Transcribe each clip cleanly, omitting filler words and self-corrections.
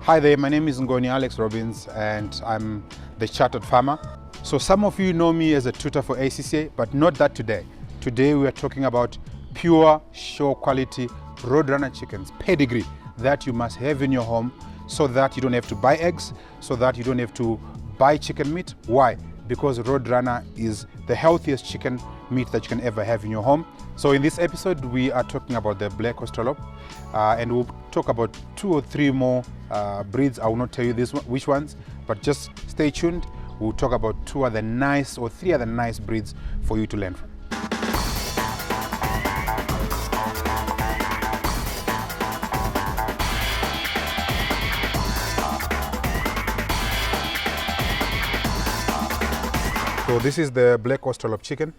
Hi there, my name is Ngoni Alex Robbins and I'm the chartered farmer. So some of you know me as a tutor for ACCA, but not that today. Today we are talking about pure, show quality Roadrunner chickens, pedigree, that you must have in your home so that you don't have to buy eggs, so that you don't have to buy chicken meat. Why? Because Roadrunner is the healthiest chicken meat that you can ever have in your home. So in this episode, we are talking about the black Astrolabe, and we'll talk about 2 or 3 more breeds. I will not tell you which ones, but just stay tuned. We'll talk about 3 other nice breeds for you to learn from. So this is the black Astrolabe chicken,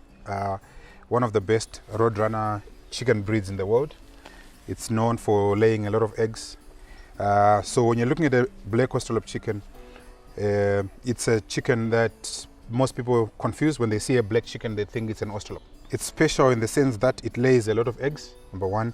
one of the best Roadrunner chicken breeds in the world. It's known for laying a lot of eggs. So when you're looking at the black Astrolabe chicken, it's a chicken that most people confuse. When they see a black chicken, they think it's an Astrolabe. It's special in the sense that it lays a lot of eggs, number one.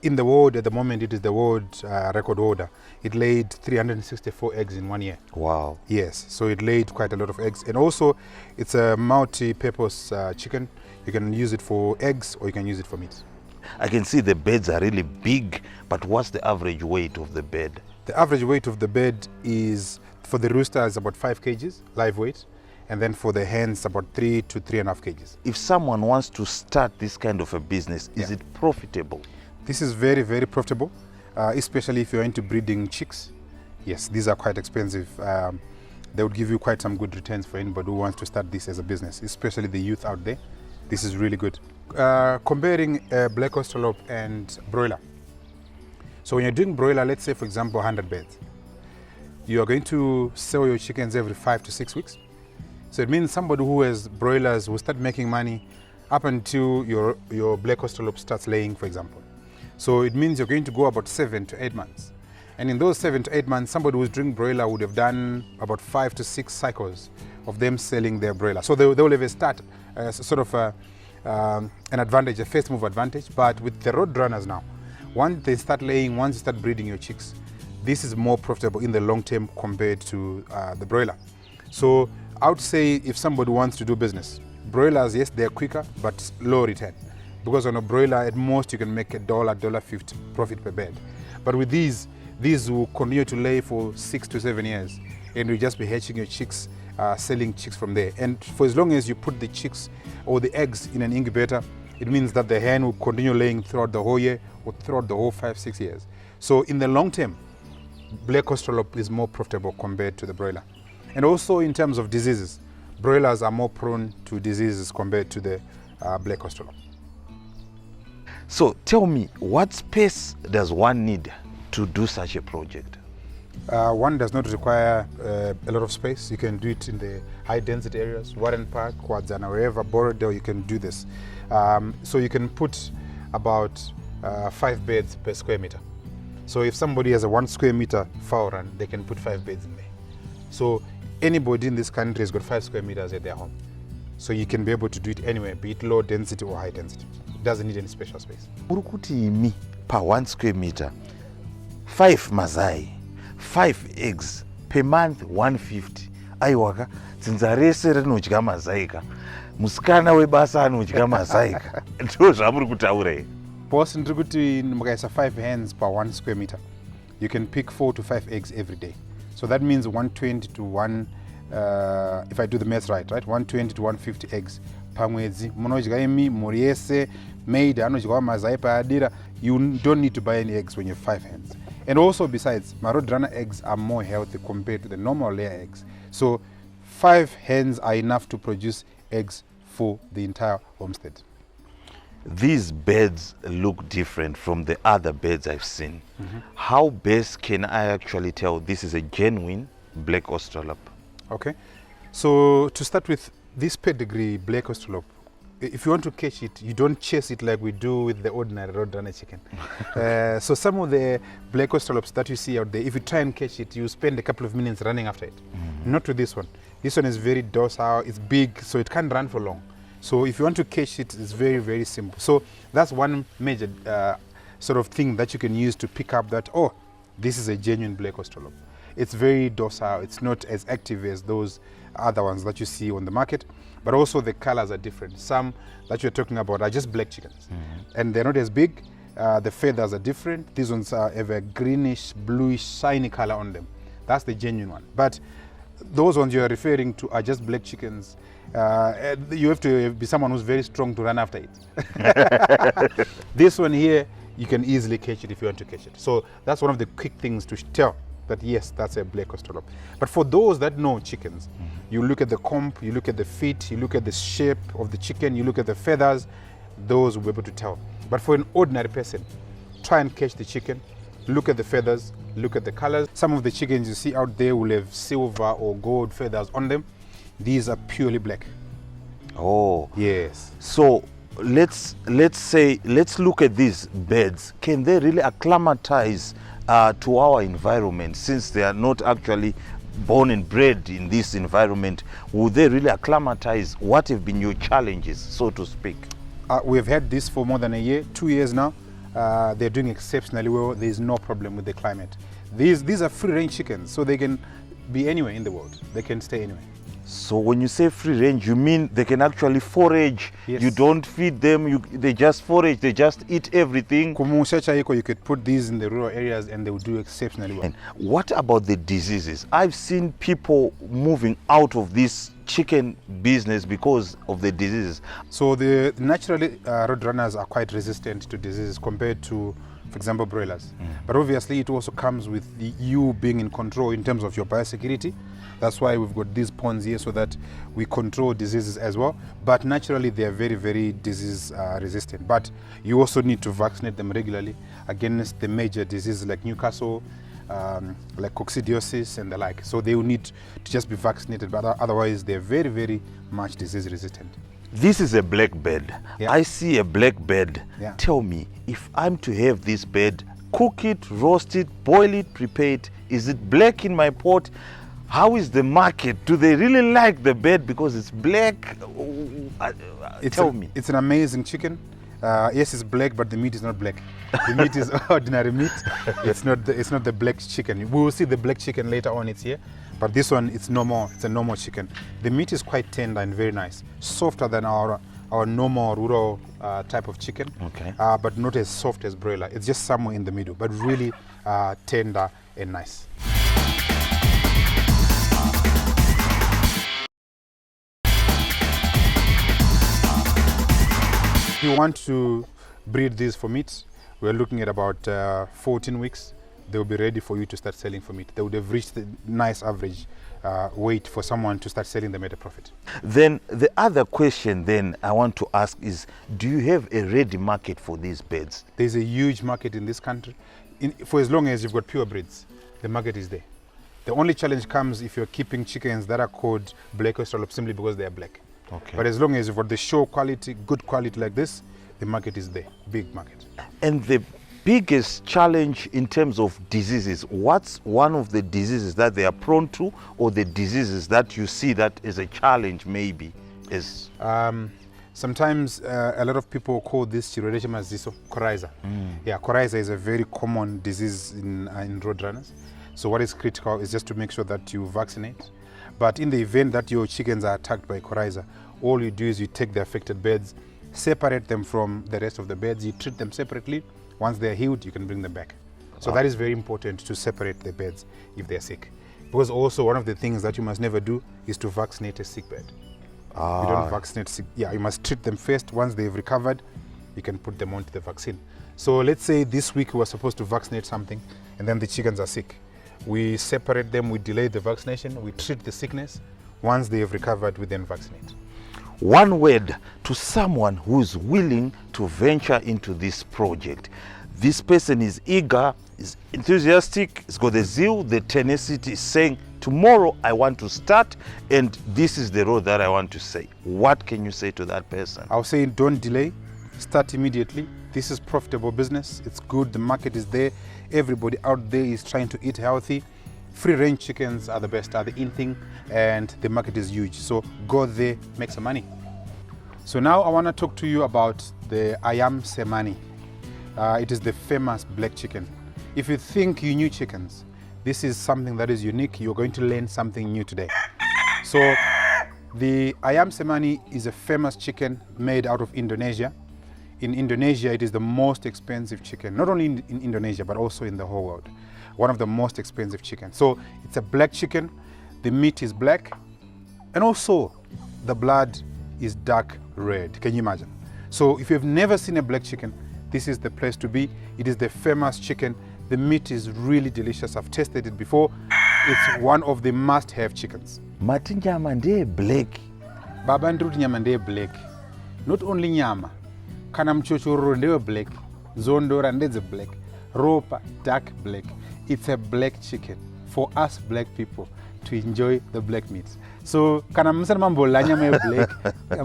In the world at the moment, it is the world record holder. It laid 364 eggs in 1 year. Wow. Yes, so it laid quite a lot of eggs. And also, it's a multi-purpose chicken. You can use it for eggs or you can use it for meat. I can see the beds are really big, but what's the average weight of the bed? The average weight of the bed is, for the rooster, is about 5 kgs, live weight. And then for the hens, about 3 to 3.5 kgs. If someone wants to start this kind of a business, is it profitable? This is very, very profitable, especially if you're into breeding chicks. Yes, these are quite expensive. They would give you quite some good returns for anybody who wants to start this as a business, especially the youth out there. This is really good. Comparing black Astrolabe and broiler. So when you're doing broiler, let's say for example 100 beds, you are going to sell your chickens every 5 to 6 weeks. So it means somebody who has broilers will start making money up until your black Astrolabe starts laying, for example. So it means you're going to go about 7 to 8 months. And in those 7 to 8 months, somebody who's doing broiler would have done about 5 to 6 cycles of them selling their broiler. So they will have a start, sort of an advantage, a first move advantage. But with the Roadrunners now, once they start laying, once you start breeding your chicks, this is more profitable in the long term compared to the broiler. So I would say if somebody wants to do business, broilers, yes, they're quicker, but low return. Because on a broiler, at most you can make $1, $1.50 profit per bed. But with these will continue to lay for 6 to 7 years, and you'll just be hatching your chicks, selling chicks from there. And for as long as you put the chicks or the eggs in an incubator, it means that the hen will continue laying throughout the whole year or throughout the whole 5, 6 years. So in the long term, black Astrolabe is more profitable compared to the broiler. And also in terms of diseases, broilers are more prone to diseases compared to the black Astrolabe. So tell me, what space does one need to do such a project? One does not require a lot of space. You can do it in the high density areas, Warren Park, Kwadzana, wherever, Borodale, you can do this. So you can put about 5 beds per square meter. So if somebody has a 1 square meter fowl run, they can put 5 beds in there. So anybody in this country has got 5 square meters at their home. So you can be able to do it anywhere, be it low density or high density. It doesn't need any special space. Urukuti imi per 1 square meter, 5 mazai, 5 eggs per month, 150. Aiwaka, tsinza rese rinodya mazai ka. Musikana webasa anodya mazai ka. Ndo zvamuri kutaura here. Boss, ndiri kuti mukaisa 5 hens per 1 square meter, you can pick 4 to 5 eggs every day. So that means 120 to 1, if I do the math right, 120 to 150 eggs per mwedzi. Munodya imi, muri yese, maid, anodya mazai paadira. You don't need to buy any eggs when you have 5 hens. And also besides, my Roadrunner eggs are more healthy compared to the normal layer eggs. So 5 hens are enough to produce eggs for the entire homestead. These beds look different from the other beds I've seen. How best can I actually tell this is a genuine black Astrolabe? Okay, so to start with, this pedigree black Astrolabe, if you want to catch it, you don't chase it like we do with the ordinary Roadrunner chicken. So some of the black Astrolabes that you see out there, if you try and catch it, you spend a couple of minutes running after it. Not with this one. This one is very docile, it's big, so it can't run for long. So if you want to catch it, it's very, very simple. So that's one major sort of thing that you can use to pick up that, oh, This is a genuine black Astrolabe. It's very docile. It's not as active as those other ones that you see on the market, but also the colors are different. Some that you're talking about are just black chickens, and they're not as big. The feathers are different. These ones have a greenish, bluish, shiny color on them. That's the genuine one. But those ones you're referring to are just black chickens. You have to be someone who's very strong to run after it. This one here, you can easily catch it if you want to catch it. So that's one of the quick things to tell that yes, that's a black Astrolabe. But for those that know chickens, you look at the comp, you look at the feet, you look at the shape of the chicken, you look at the feathers, those will be able to tell. But for an ordinary person, try and catch the chicken, look at the feathers, look at the colors. Some of the chickens you see out there will have silver or gold feathers on them. These are purely black. Oh. Yes. So let's look at these birds. Can they really acclimatize to our environment, since they are not actually born and bred in this environment? Would they really acclimatize? What have been your challenges, so to speak? We've had this for more than a year, 2 years now. They're doing exceptionally well. There's no problem with the climate. These are free-range chickens, so they can be anywhere in the world. They can stay anywhere. So when you say free range, you mean they can actually forage? Yes. You don't feed them, they just forage, they just eat everything? You could put these in the rural areas and they will do exceptionally well. And what about the diseases? I've seen people moving out of this chicken business because of the diseases. So naturally, roadrunners are quite resistant to diseases compared to, for example, broilers. But obviously it also comes with you being in control in terms of your biosecurity. That's why we've got these ponds here, so that we control diseases as well. But naturally they are very, very disease resistant. But you also need to vaccinate them regularly against the major diseases like Newcastle, like coccidiosis and the like. So they will need to just be vaccinated, but otherwise they're very, very much disease resistant. This is a black bird. Yeah. I see a black bird. Yeah. Tell me, if I'm to have this bird, cook it, roast it, boil it, prepare it, is it black in my pot? How is the market? Do they really like the bird because it's black? Tell me. It's an amazing chicken. Yes, it's black, but the meat is not black. The meat is ordinary meat. It's not the black chicken. We will see the black chicken later on. It's here, but this one, it's normal. It's a normal chicken. The meat is quite tender and very nice, softer than our normal rural type of chicken. Okay. But not as soft as broiler. It's just somewhere in the middle, but really tender and nice. If you want to breed these for meat, we're looking at about 14 weeks. They'll be ready for you to start selling for meat. They would have reached the nice average weight for someone to start selling them at a profit. Then the other question then I want to ask is, do you have a ready market for these birds? There's a huge market in this country. For as long as you've got pure breeds, the market is there. The only challenge comes if you're keeping chickens that are called black Astrolabe simply because they are black. Okay. But as long as you've got the show quality, good quality like this, the market is there, big market. And the biggest challenge in terms of diseases, what's one of the diseases that they are prone to, or the diseases that you see that is a challenge maybe? Is sometimes a lot of people call this coryza. Yeah, coryza is a very common disease in roadrunners. So what is critical is just to make sure that you vaccinate. But in the event that your chickens are attacked by coryza, all you do is you take the affected birds, separate them from the rest of the birds, you treat them separately. Once they're healed, you can bring them back. So that is very important, to separate the birds if they're sick. Because also one of the things that you must never do is to vaccinate a sick bird. You don't vaccinate sick. Yeah, you must treat them first. Once they've recovered, you can put them onto the vaccine. So let's say this week we were supposed to vaccinate something, and then the chickens are sick. We separate them, we delay the vaccination, we treat the sickness. Once they have recovered, we then vaccinate. one word to someone who's willing to venture into this project. This person is eager, is enthusiastic, has got the zeal, the tenacity, saying, tomorrow I want to start and this is the road that I want to say. What can you say to that person? I'll say don't delay, start immediately. This is profitable business, it's good, the market is there, everybody out there is trying to eat healthy. Free range chickens are the best, are the in thing, and the market is huge. So go there, make some money. So now I want to talk to you about the Ayam Ceremony. It is the famous black chicken. if you think you knew chickens, this is something that is unique. You're going to learn something new today. So the Ayam Ceremony is a famous chicken made out of Indonesia. In Indonesia, it is the most expensive chicken, not only in Indonesia, but also in the whole world. One of the most expensive chickens. So it's a black chicken, the meat is black, and also the blood is dark red. Can you imagine? So if you've never seen a black chicken, this is the place to be. It is the famous chicken. The meat is really delicious. I've tasted it before. It's one of the must-have chickens. Mati nyama ndiye black. Baba ndruti nyama ndiye black. Not only nyama. Kana mchochoro ndiye black. Zondora ndiye black. Ropa, dark black. It's a black chicken for us black people to enjoy the black meat. So kana msana mambo la nyama ya black.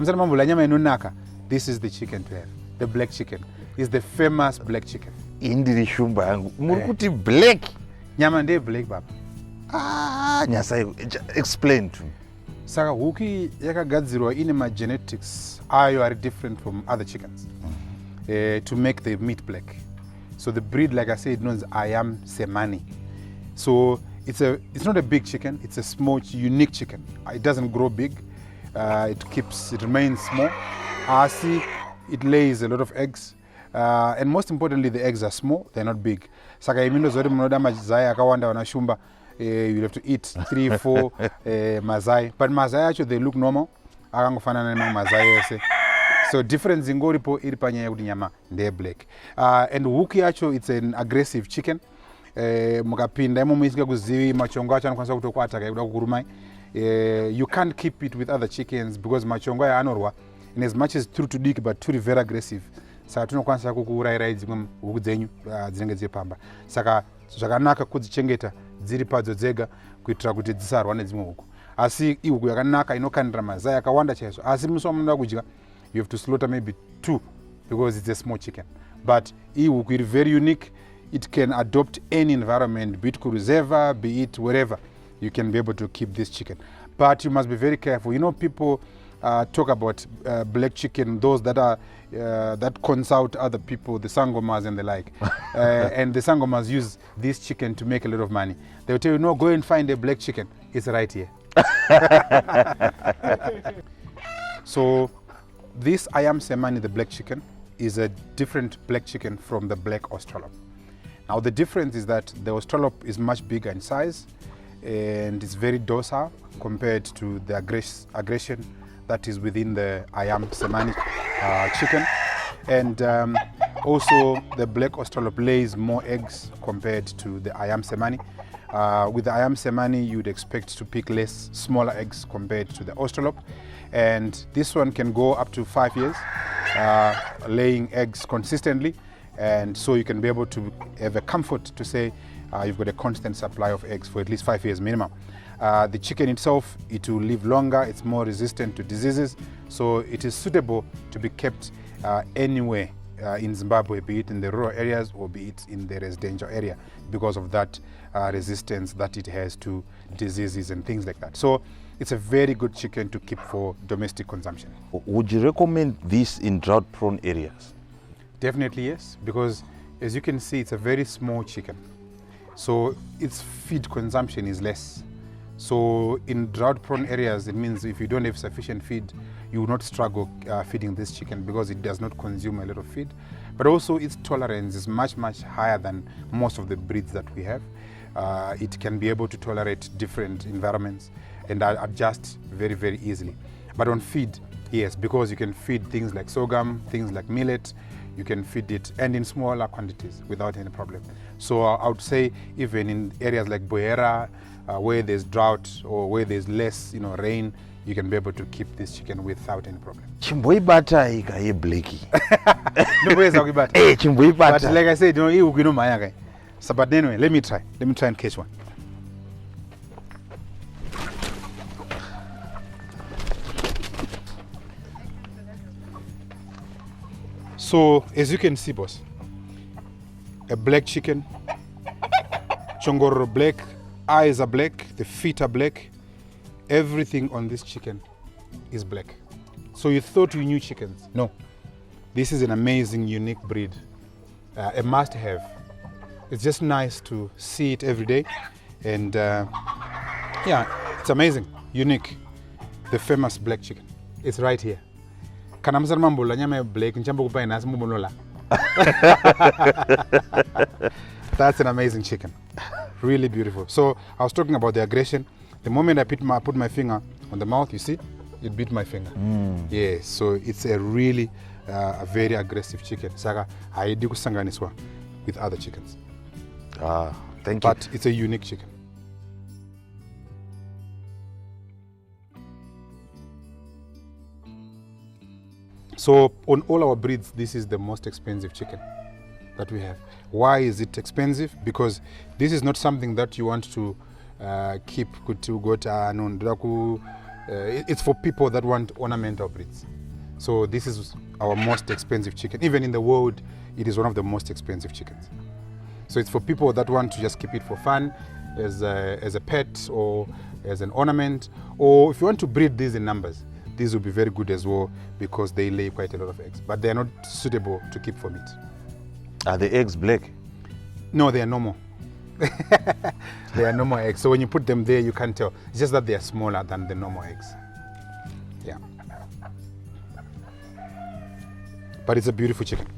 Msana mambo la nyama ya nunaka. This is the chicken to have. The black chicken is the famous black chicken. Indiri shumba yangu. Murikuti black. Nyama ndiye black baba. Nyasai, explain to me. Saka huki yakagadzirwa ine ma genetics ayo are different from other chickens to make the meat black. So the breed, like I said, known as Ayam Ceremony. So it's not a big chicken. It's a small, unique chicken. It doesn't grow big. It remains small. It lays a lot of eggs. And most importantly, the eggs are small. They're not big. Saka imindo zori munoda mazai akawanda wanashumba. You have to eat 3, 4 mazai. But mazai actually they look normal. Akangofanana na mazai ese. So difference ingoripo iri panyaya kuti nyama ndeye black. And huki yacho it's an aggressive chicken. Mukapinda imo muisika kuzivi machongo acho anokwanisa kutokwata kuda kukurumai. You can't keep it with other chickens because machongo aya anorwa. In as much as turi tudiki but turi very aggressive. Saka tunokwanisa kukurairai dzimwe huku dzenyu dzinenge dzepamba. Saka zvakanaka kudzichengeta dziri padzo dzega kuitira kuti dzisarwa nedzimwe huku. Asi ihuku yakanaka inokanira mazai akawanda chaizvo. Asi musi wamunoda kudya, you have to slaughter maybe 2 because it's a small chicken. But ihuku is very unique. It can adopt any environment, be it reserve, be it wherever. You can be able to keep this chicken. But you must be very careful. You know, people talk about black chicken, those that are that consult other people, the sangomas and the like. And the sangomas use this chicken to make a lot of money. They will tell you, no, go and find a black chicken. It's right here. So this Ayam Ceremony, the black chicken, is a different black chicken from the black Astrolabe. Now the difference is that the Astrolabe is much bigger in size and it's very docile compared to the aggression that is within the Ayam Ceremony chicken. And also the black Astrolabe lays more eggs compared to the Ayam Ceremony. With the Ayam Ceremony, you'd expect to pick smaller eggs compared to the Astrolabe. And this one can go up to 5 years, laying eggs consistently. And so you can be able to have a comfort to say you've got a constant supply of eggs for at least 5 years minimum. The chicken itself, it will live longer, it's more resistant to diseases, so it is suitable to be kept anywhere in Zimbabwe, be it in the rural areas or be it in the residential area, because of that resistance that it has to diseases and things like that. So it's a very good chicken to keep for domestic consumption. Would you recommend this in drought-prone areas? Definitely yes, because as you can see, it's a very small chicken. So its feed consumption is less. So in drought-prone areas, it means if you don't have sufficient feed, you will not struggle feeding this chicken because it does not consume a lot of feed. But also its tolerance is much, much higher than most of the breeds that we have. It can be able to tolerate different environments and adjust very, very easily. But on feed, yes, because you can feed things like sorghum, things like millet, you can feed it, and in smaller quantities without any problem. So I would say even in areas like Boera, where there's drought or where there's less, rain, you can be able to keep this chicken without any problem. Chimboibata ikaye blackie. No way is Hey, chimboibata. But like I said, you know my guy. So but anyway, let me try and catch one. So as you can see, boss, a black chicken, chongoro black, eyes are black, the feet are black, everything on this chicken is black. So you thought you knew chickens. No, this is an amazing, unique breed, a must-have it's just nice to see it every day. And yeah, it's amazing, unique. The famous black chicken. It's right here. Kanamzar mambola nyama black nchambo kupai nasi mumunola. That's an amazing chicken. Really beautiful. So I was talking about the aggression. The moment I put my finger on the mouth, you see, it bit my finger. Yes, so it's a really a very aggressive chicken. Saka haidi kusanganiswa with other chickens. Thank you. But it's a unique chicken. So on all our breeds, this is the most expensive chicken that we have. Why is it expensive? Because this is not something that you want to keep to go to. It's for people that want ornamental breeds. So this is our most expensive chicken. Even in the world, it is one of the most expensive chickens. So it's for people that want to just keep it for fun, as a pet or as an ornament, or if you want to breed these in numbers, these will be very good as well because they lay quite a lot of eggs, but they are not suitable to keep for meat. Are the eggs black? No, they are normal. They are normal eggs. So when you put them there, you can't tell. It's just that they are smaller than the normal eggs. Yeah. But it's a beautiful chicken.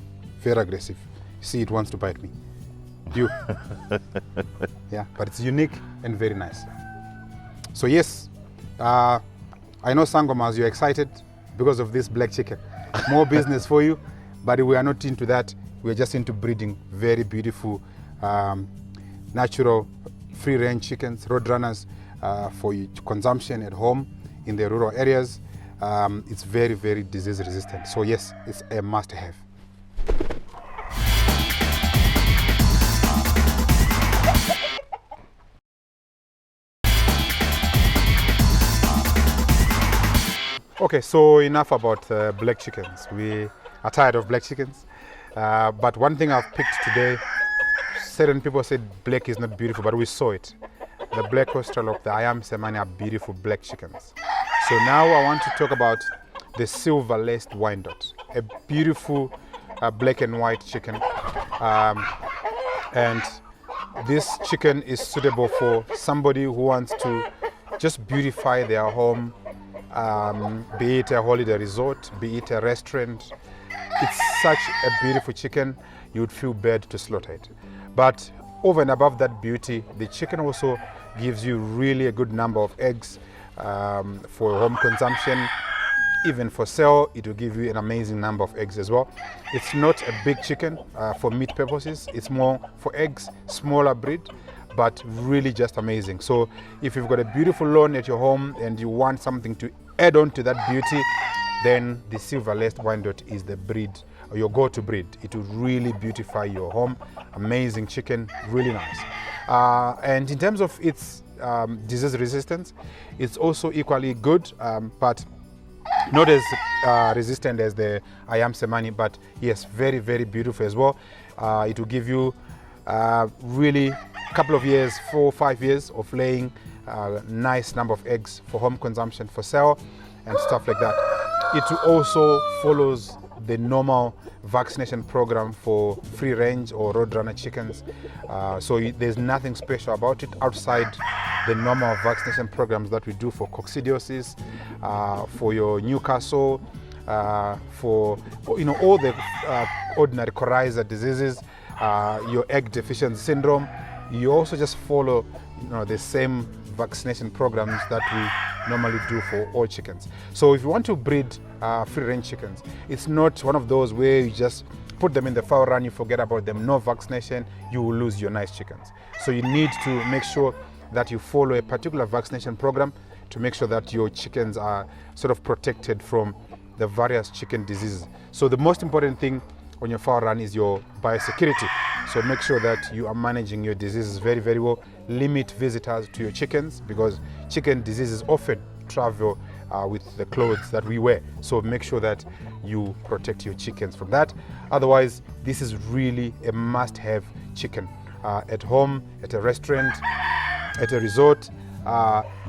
Very aggressive. You see, it wants to bite me. Yeah, but it's unique and very nice. So yes, I know Sangomas, you're excited because of this black chicken. More business for you, but we are not into that. We're just into breeding very beautiful, natural, free-range chickens, roadrunners for consumption at home in the rural areas. It's very, very disease resistant. So yes, it's a must-have. Okay, so enough about black chickens. We are tired of black chickens. But one thing I've picked today, certain people said black is not beautiful, but we saw it. The black Astrolabe, the Ayam Ceremony are beautiful black chickens. So now I want to talk about the silver-laced Wyandotte, a beautiful black and white chicken. And this chicken is suitable for somebody who wants to just beautify their home, be it a holiday resort, be it a restaurant. It's such a beautiful chicken, you would feel bad to slaughter it. But over and above that beauty, the chicken also gives you really a good number of eggs for home consumption. Even for sale, it will give you an amazing number of eggs as well. It's not a big chicken for meat purposes, it's more for eggs, smaller breed, but really just amazing. So if you've got a beautiful lawn at your home and you want something to add on to that beauty, then the silver-laced Wyandotte is the breed, or your go-to breed. It will really beautify your home. Amazing chicken, really nice. And in terms of its disease resistance, it's also equally good, but not as resistant as the Ayam Ceremony, but yes, very, very beautiful as well. It will give you really a couple of years, 4 or 5 years of laying nice number of eggs for home consumption, for sale and stuff like that. It also follows the normal vaccination program for free range or roadrunner chickens. So there's nothing special about it outside the normal vaccination programs that we do for coccidiosis, for your Newcastle, for all the ordinary coryza diseases, your egg deficiency syndrome. You also just follow the same vaccination programs that we normally do for all chickens. So if you want to breed free-range chickens, it's not one of those where you just put them in the fowl run, you forget about them, no vaccination, you will lose your nice chickens. So you need to make sure that you follow a particular vaccination program to make sure that your chickens are sort of protected from the various chicken diseases. So the most important thing on your fowl run is your biosecurity. So make sure that you are managing your diseases very, very well. Limit visitors to your chickens because chicken diseases often travel with the clothes that we wear. So make sure that you protect your chickens from that. Otherwise, this is really a must-have chicken. At home, at a restaurant, at a resort,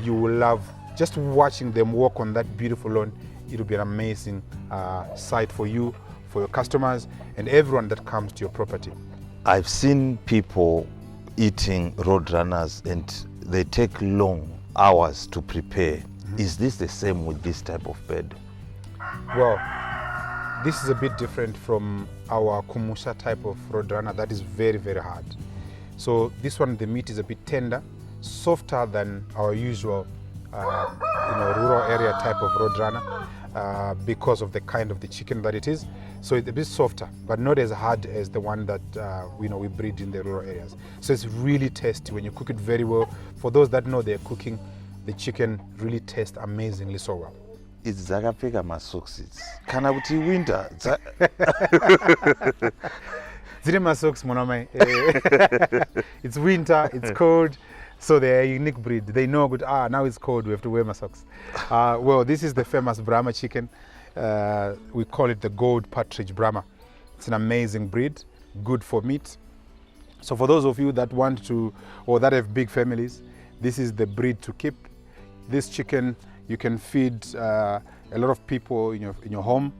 you will love just watching them walk on that beautiful lawn. It will be an amazing sight for you, for your customers, and everyone that comes to your property. I've seen people eating roadrunners and they take long hours to prepare. Is this the same with this type of bird? Well, this is a bit different from our kumusha type of roadrunner that is very, very hard. So this one, the meat is a bit tender, softer than our usual rural area type of roadrunner because of the kind of the chicken that it is. So it's a bit softer, but not as hard as the one that we breed in the rural areas. So it's really tasty when you cook it very well. For those that know they're cooking, the chicken really tastes amazingly so well. It's zakapfeka masokisi kana kuti winter dzine masocks monamai. It's winter, it's cold, so they're a unique breed. They know good, now it's cold, we have to wear my socks. Well, this is the famous Brahma chicken. We call it the gold Partridge Brahma. It's an amazing breed, good for meat. So for those of you that want to, or that have big families, this is the breed to keep. This chicken, you can feed a lot of people in your home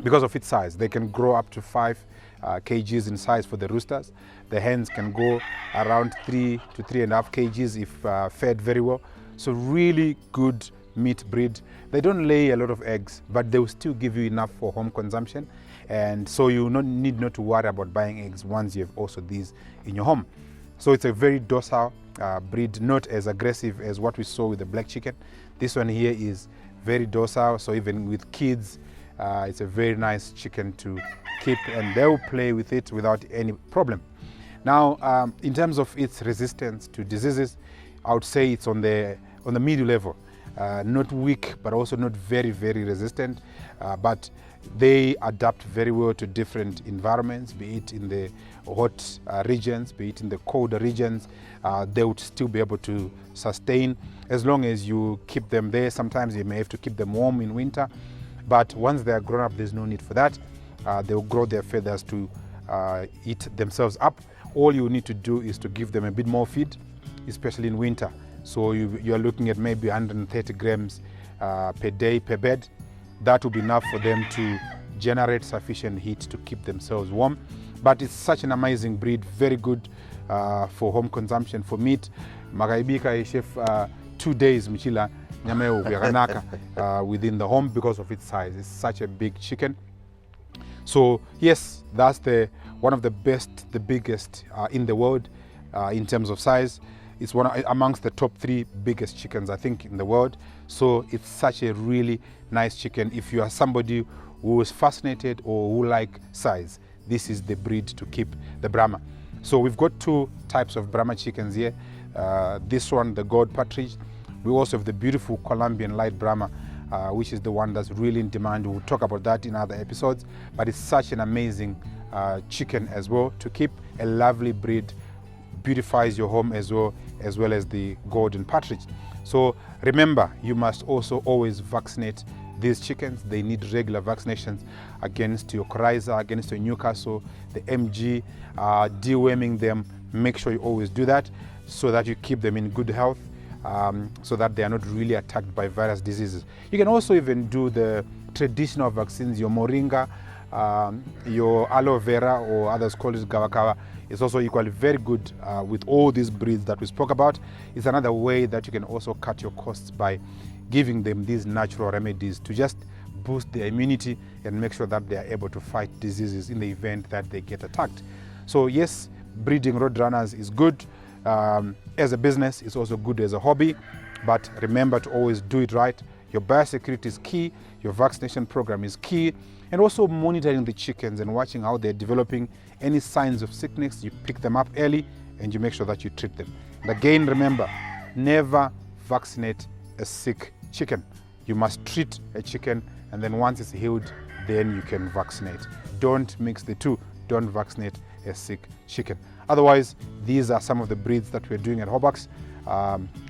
because of its size. They can grow up to 5 kgs in size for the roosters. The hens can go around 3 to 3.5 kgs if fed very well. So really good meat breed. They don't lay a lot of eggs, but they will still give you enough for home consumption. And so you need not to worry about buying eggs once you have also these in your home. So it's a very docile breed, not as aggressive as what we saw with the black chicken. This one here is very docile, so even with kids, it's a very nice chicken to keep, and they will play with it without any problem. Now, in terms of its resistance to diseases, I would say it's on the middle level. Not weak, but also not very, very resistant. But they adapt very well to different environments, be it in the hot regions, be it in the colder regions. They would still be able to sustain as long as you keep them there. Sometimes you may have to keep them warm in winter, but once they are grown up, there's no need for that. They will grow their feathers to eat themselves up. All you need to do is to give them a bit more feed, especially in winter. So you are looking at maybe 130 grams per day per bed. That will be enough for them to generate sufficient heat to keep themselves warm. But it's such an amazing breed, very good for home consumption, for meat. Makaibika chef 2 days mchila nyameo yakanaka within the home because of its size. It's such a big chicken. So yes, that's one of the best, the biggest in the world in terms of size. It's amongst the top 3 biggest chickens, I think, in the world. So it's such a really nice chicken. If you are somebody who is fascinated or who like size, this is the breed to keep, the Brahma. So we've got 2 types of Brahma chickens here. This one, the gold Partridge. We also have the beautiful Colombian light Brahma, which is the one that's really in demand. We'll talk about that in other episodes. But it's such an amazing chicken as well to keep, a lovely breed. Beautifies your home as well as the golden Partridge. So remember, you must also always vaccinate these chickens. They need regular vaccinations against your coryza, against your Newcastle, the MG, deworming them. Make sure you always do that so that you keep them in good health, so that they are not really attacked by various diseases. You can also even do the traditional vaccines, your moringa, your aloe vera, or others call it gawakawa. It's also equally very good with all these breeds that we spoke about. It's another way that you can also cut your costs by giving them these natural remedies to just boost their immunity and make sure that they are able to fight diseases in the event that they get attacked. So yes, breeding roadrunners is good as a business. It's also good as a hobby, but remember to always do it right. Your biosecurity is key, your vaccination program is key, and also monitoring the chickens and watching how they're developing. Any signs of sickness, you pick them up early and you make sure that you treat them. And again, remember, never vaccinate a sick chicken. You must treat a chicken, and then once it's healed, then you can vaccinate. Don't mix the two. Don't vaccinate a sick chicken. Otherwise, these are some of the breeds that we're doing at Hobux,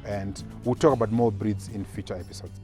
and we'll talk about more breeds in future episodes.